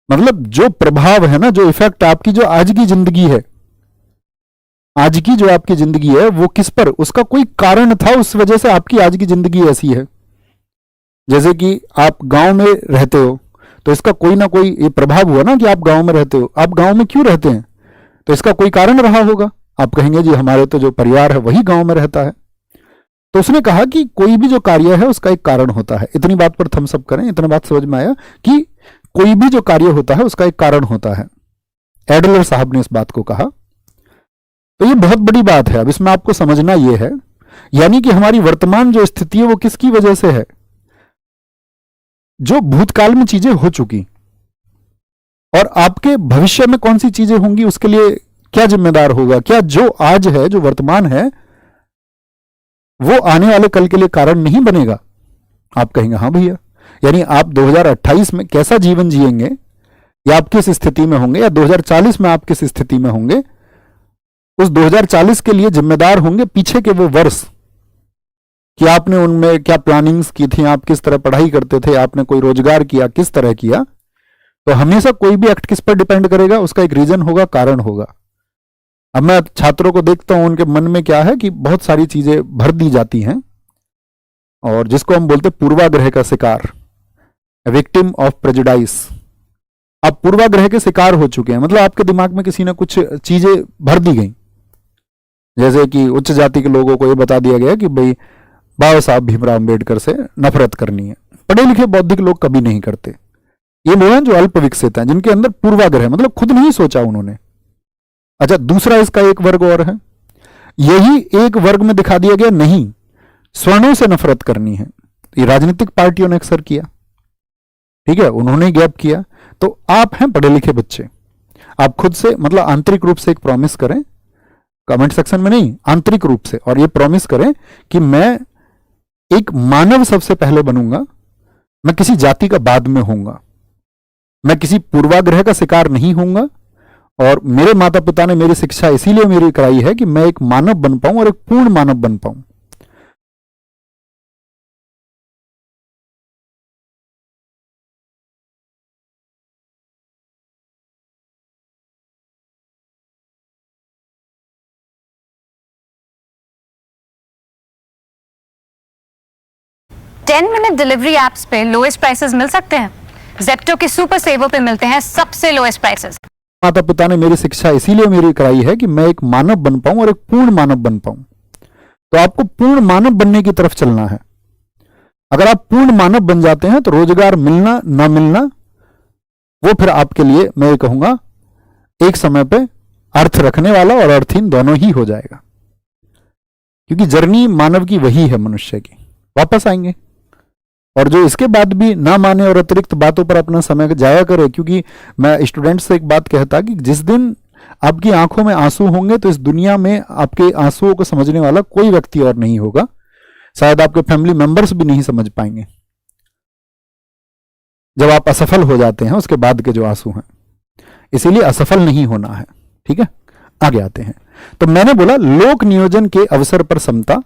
मतलब जो प्रभाव है ना, जो इफेक्ट आपकी जो आज की जिंदगी है, आज की जो आपकी जिंदगी है वो किस पर, उसका कोई कारण था, उस वजह से आपकी आज की जिंदगी ऐसी है। जैसे कि आप गांव में रहते हो तो इसका कोई ना कोई ये प्रभाव हुआ ना कि आप गांव में रहते हो। आप गांव में क्यों रहते हैं, तो इसका कोई कारण रहा होगा। आप कहेंगे जी हमारे तो जो परिवार है वही गांव में रहता है। तो उसने कहा कि कोई भी जो कार्य है उसका एक कारण होता है। इतनी बात पर थम्स अप करें, इतना बात समझ में आया कि कोई भी जो कार्य होता है उसका एक कारण होता है। एडलर साहब ने इस बात को कहा। तो ये बहुत बड़ी बात है। अब इसमें आपको समझना ये है, यानी कि हमारी वर्तमान जो स्थिति है वो किसकी वजह से है, जो भूतकाल में चीजें हो चुकी, और आपके भविष्य में कौन सी चीजें होंगी उसके लिए क्या जिम्मेदार होगा। क्या जो आज है, जो वर्तमान है, वो आने वाले कल के लिए कारण नहीं बनेगा। आप कहेंगे हाँ भैया, यानी आप 2028 में कैसा जीवन जिएंगे, या आप किस स्थिति में होंगे, या 2040 में आप किस स्थिति में होंगे, उस 2040 के लिए जिम्मेदार होंगे पीछे के वो वर्ष, कि आपने उनमें क्या प्लानिंग्स की थी, आप किस तरह पढ़ाई करते थे, आपने कोई रोजगार किया, किस तरह किया। तो हमेशा कोई भी एक्ट किस पर डिपेंड करेगा, उसका एक रीजन होगा, कारण होगा। अब मैं छात्रों को देखता हूं, उनके मन में क्या है कि बहुत सारी चीजें भर दी जाती हैं, और जिसको हम बोलते पूर्वाग्रह का शिकार, विक्टिम ऑफ प्रेजुडाइस। आप पूर्वाग्रह के शिकार हो चुके हैं, मतलब आपके दिमाग में किसी ने कुछ चीजें भर दी गई। जैसे कि उच्च जाति के लोगों को यह बता दिया गया कि भाई बाबा साहब भीमराव अंबेडकर से नफरत करनी है। पढ़े लिखे बौद्धिक लोग कभी नहीं करते। ये लोग हैं जो अल्प विकसित हैं, जिनके अंदर पूर्वाग्रह, मतलब खुद नहीं सोचा उन्होंने। अच्छा, दूसरा इसका एक वर्ग और है, यही एक वर्ग में दिखा दिया गया नहीं, स्वर्णों से नफरत करनी है। ये राजनीतिक पार्टियों ने अक्सर किया, ठीक है, उन्होंने गैप किया। तो आप हैं पढ़े लिखे बच्चे, आप खुद से मतलब आंतरिक रूप से एक प्रॉमिस करें, कमेंट सेक्शन में नहीं, आंतरिक रूप से, और ये प्रॉमिस करें कि मैं एक मानव सबसे पहले बनूंगा, मैं किसी जाति का बाद में होऊंगा, मैं किसी पूर्वाग्रह का शिकार नहीं होऊंगा, और मेरे माता पिता ने मेरी शिक्षा इसीलिए मेरी कराई है कि मैं एक मानव बन पाऊं और एक पूर्ण मानव बन पाऊं। टेन मिनट डिलीवरी एप्स पे लोएस्ट प्राइसेस मिल सकते हैं। जेप्टो के सुपर सेवर पे मिलते हैं सबसे लोएस्ट प्राइसेस। माता पिता ने मेरी शिक्षा इसीलिए मेरी कराई है कि मैं एक मानव बन पाऊं और एक पूर्ण मानव बन पाऊं। तो आपको पूर्ण मानव बनने की तरफ चलना है। अगर आप पूर्ण मानव बन जाते हैं तो रोजगार मिलना ना मिलना वो फिर आपके लिए, मैं ये कहूंगा, एक समय पे अर्थ रखने वाला और अर्थहीन दोनों ही हो जाएगा। क्योंकि जर्नी मानव की वही है, मनुष्य की। वापस आएंगे, और जो इसके बाद भी ना माने और अतिरिक्त बातों पर अपना समय जाया करे। क्योंकि मैं स्टूडेंट से एक बात कहता कि जिस दिन आपकी आंखों में आंसू होंगे तो इस दुनिया में आपके आंसुओं को समझने वाला कोई व्यक्ति और नहीं होगा। शायद आपके फैमिली मेंबर्स भी नहीं समझ पाएंगे। जब आप असफल हो जाते हैं उसके बाद के जो आंसू हैं, इसीलिए असफल नहीं होना है। ठीक है, आगे आते हैं। तो मैंने बोला लोक नियोजन के अवसर पर समता,